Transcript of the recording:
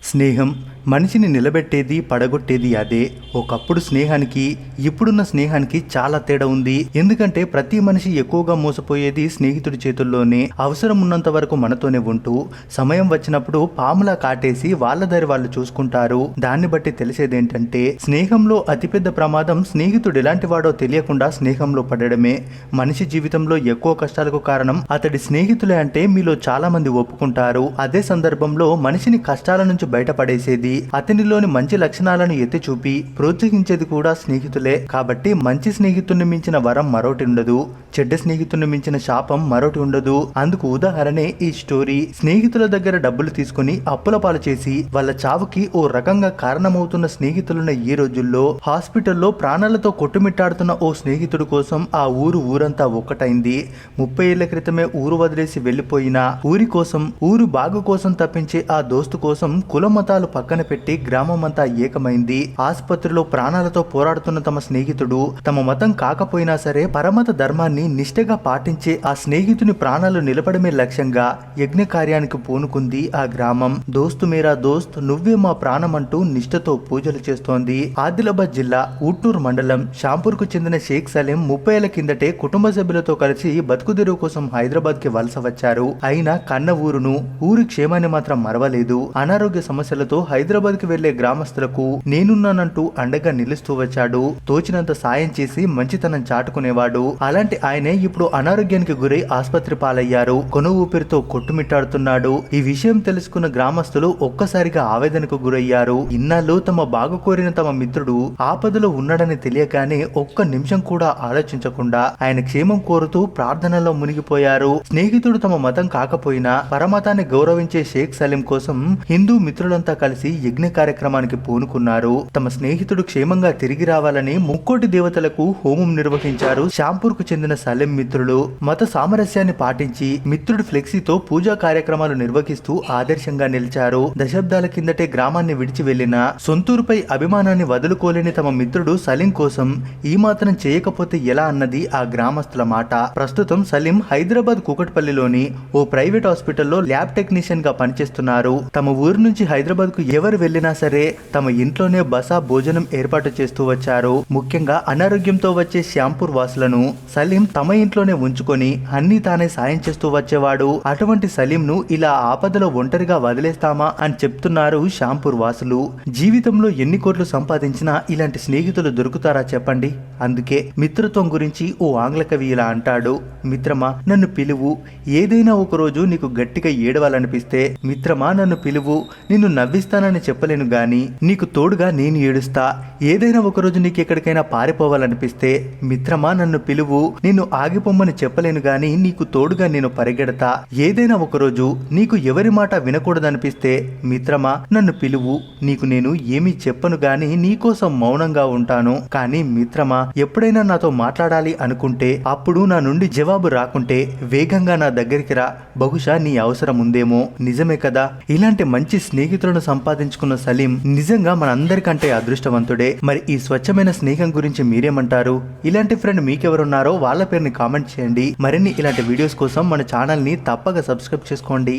స్నేహం మనిషిని నిలబెట్టేది, పడగొట్టేది అదే. ఒకప్పుడు స్నేహానికి ఇప్పుడున్న స్నేహానికి చాలా తేడా ఉంది. ఎందుకంటే ప్రతి మనిషి ఎక్కువగా మోసపోయేది స్నేహితుడి చేతుల్లోనే. అవసరం ఉన్నంత వరకు మనతోనే ఉంటూ సమయం వచ్చినప్పుడు పాములా కాటేసి వాళ్ళ దారి వాళ్ళు చూసుకుంటారు. దాన్ని బట్టి తెలిసేదేంటంటే స్నేహంలో అతిపెద్ద ప్రమాదం స్నేహితుడు ఎలాంటి వాడో తెలియకుండా స్నేహంలో పడడమే. మనిషి జీవితంలో ఎక్కువ కష్టాలకు కారణం అతడి స్నేహితులే అంటే మీలో చాలా మంది ఒప్పుకుంటారు. అదే సందర్భంలో మనిషిని కష్టాల నుంచి బయటపడేసేది, అతనిలోని మంచి లక్షణాలను ఎత్తి చూపి ప్రోత్సహించేది కూడా స్నేహితులే. కాబట్టి మంచి స్నేహితుడిని మించిన వరం మరొకటి ఉండదు, చెడ్డ స్నేహితుడిని మించిన శాపం మరొకటి ఉండదు. అందుకు ఉదాహరణే ఈ స్టోరీ. స్నేహితుల దగ్గర డబ్బులు తీసుకుని అప్పుల పాలు చేసి వాళ్ళ చావుకి ఓ రకంగా కారణమవుతున్న స్నేహితులున్న ఈ రోజుల్లో హాస్పిటల్లో ప్రాణాలతో కొట్టుమిట్టాడుతున్న ఓ స్నేహితుడి కోసం ఆ ఊరంతా ఒక్కటైంది. 30 ఏళ్ల క్రితమే ఊరు వదిలేసి వెళ్లిపోయిన ఊరి కోసం, ఊరు బాగు కోసం తప్పించే ఆ దోస్తు కోసం కుల మతాలు పక్కన పెట్టి గ్రామం అంతా ఏకమైంది. ఆసుపత్రిలో ప్రాణాలతో పోరాడుతున్న తమ స్నేహితుడు తమ మతం కాకపోయినా సరే పరమత ధర్మాన్ని నిష్ఠగా పాటించే ఆ స్నేహితుని ప్రాణాలు నిలపడమే లక్ష్యంగా యజ్ఞ కార్యానికి పూనుకుంది ఆ గ్రామం. దోస్తు మేరా దోస్త్, నువ్వే మా ప్రాణం అంటూ నిష్ఠతో పూజలు చేస్తోంది. ఆదిలాబాద్ జిల్లా ఊట్నూరు మండలం షాంపూర్ కు చెందిన షేక్ సలీం 30 ఏళ్ల కిందటే కుటుంబ సభ్యులతో కలిసి బతుకుదెరువు కోసం హైదరాబాద్ కి వలస వచ్చారు. అయినా కన్న ఊరును, ఊరి క్షేమాన్ని మాత్రం మరవలేదు. అనారోగ్య సమస్యలతో హైదరాబాద్ కి వెళ్లే గ్రామస్తులకు నేనున్నానంటూ అండగా నిలుస్తూ వచ్చాడు. తోచినంత సాయం చేసి మంచితనం చాటుకునేవాడు. అలాంటి ఆయనే ఇప్పుడు అనారోగ్యానికి గురై ఆసుపత్రి పాలయ్యారు. కొన ఊపిరితో కొట్టుమిట్టాడుతున్నాడు. ఈ విషయం తెలుసుకున్న గ్రామస్తులు ఒక్కసారిగా ఆవేదనకు గురయ్యారు. ఇన్నాళ్ళు తమ బాగు కోరిన తమ మిత్రుడు ఆపదలో ఉన్నాడని తెలియగానే ఒక్క నిమిషం కూడా ఆలోచించకుండా ఆయన క్షేమం కోరుతూ ప్రార్థనలో మునిగిపోయారు. స్నేహితుడు తమ మతం కాకపోయినా పరమతాన్ని గౌరవించే షేక్ సలీం కోసం హిందూ మిత్రులంతా కలిసి యజ్ఞ కార్యక్రమానికి పూనుకున్నారు. తమ స్నేహితుడు క్షేమంగా తిరిగి రావాలని ముక్కోటి దేవతలకు హోమం నిర్వహించారు. షాంపూర్ కు చెందిన సలీం మిత్రులు మత సామరస్యాన్ని పాటించి మిత్రుడి ఫ్లెక్సీతో పూజా కార్యక్రమాలు నిర్వహిస్తూ ఆదర్శంగా నిలిచారు. దశాబ్దాల కిందటే గ్రామాన్ని విడిచి వెళ్లిన సొంతూరుపై అభిమానాన్ని వదులుకోలేని తమ మిత్రుడు సలీం కోసం ఈ మాత్రం చేయకపోతే ఎలా అన్నది ఆ గ్రామస్తుల మాట. ప్రస్తుతం సలీం హైదరాబాద్ కూకట్పల్లిలోని ఓ ప్రైవేట్ హాస్పిటల్లో ల్యాబ్ టెక్నీషియన్ గా పనిచేస్తున్నారు. తమ ఊరు నుంచి హైదరాబాద్ కు ఎవరు వెళ్లినా సరే తమ ఇంట్లోనే బస భోజనం ఏర్పాటు చేస్తూ వచ్చారు. ముఖ్యంగా అనారోగ్యంతో వచ్చే షాంపూర్ వాసులను సలీం తమ ఇంట్లోనే ఉంచుకొని అన్ని తానే సాయం చేస్తూ వచ్చేవాడు. అటువంటి సలీం ను ఇలా ఆపదలో ఒంటరిగా వదిలేస్తామా అని చెప్తున్నారు షాంపూర్ వాసులు. జీవితంలో ఎన్ని కోట్లు సంపాదించినా ఇలాంటి స్నేహితులు దొరుకుతారా చెప్పండి. అందుకే మిత్రత్వం గురించి ఓ ఆంగ్ల కవి ఇలా అంటాడు: మిత్రమా నన్ను పిలువు, ఏదైనా ఒక రోజు నీకు గట్టిగా ఏడవాలనిపిస్తే మిత్రమా నన్ను పిలువు, నిన్ను నవ్విస్తానని చెప్పలేను గాని నీకు తోడుగా నేను ఏడుస్తా. ఏదైనా ఒకరోజు నీకు ఎక్కడికైనా పారిపోవాలనిపిస్తే మిత్రమా నన్ను పిలువు, నిన్ను ఆగిపోమ్మని చెప్పలేను గాని నీకు తోడుగా నేను పరిగెడతా. ఏదైనా ఒకరోజు నీకు ఎవరి మాట వినకూడదనిపిస్తే మిత్రమా నన్ను పిలువు, నీకు నేను ఏమీ చెప్పను గాని నీకోసం మౌనంగా ఉంటాను. కానీ మిత్రమా ఎప్పుడైనా నాతో మాట్లాడాలి అనుకుంటే, అప్పుడు నా నుండి జవాబు రాకుంటే వేగంగా నా దగ్గరికి రా, బహుశా నీ అవసరం ఉందేమో. నిజమే కదా. ఇలాంటి మంచి స్నేహితులను సంపాదించుకున్న సలీం నిజంగా మనందరికంటే అదృష్టవంతుడే. మరి ఈ స్వచ్ఛమైన స్నేహం గురించి మీరేమంటారు? ఇలాంటి ఫ్రెండ్ మీకెవరున్నారో వాళ్ళ పేరుని కామెంట్ చేయండి. మరిన్ని ఇలాంటి వీడియోస్ కోసం మన ఛానల్ ని తప్పక సబ్స్క్రైబ్ చేసుకోండి.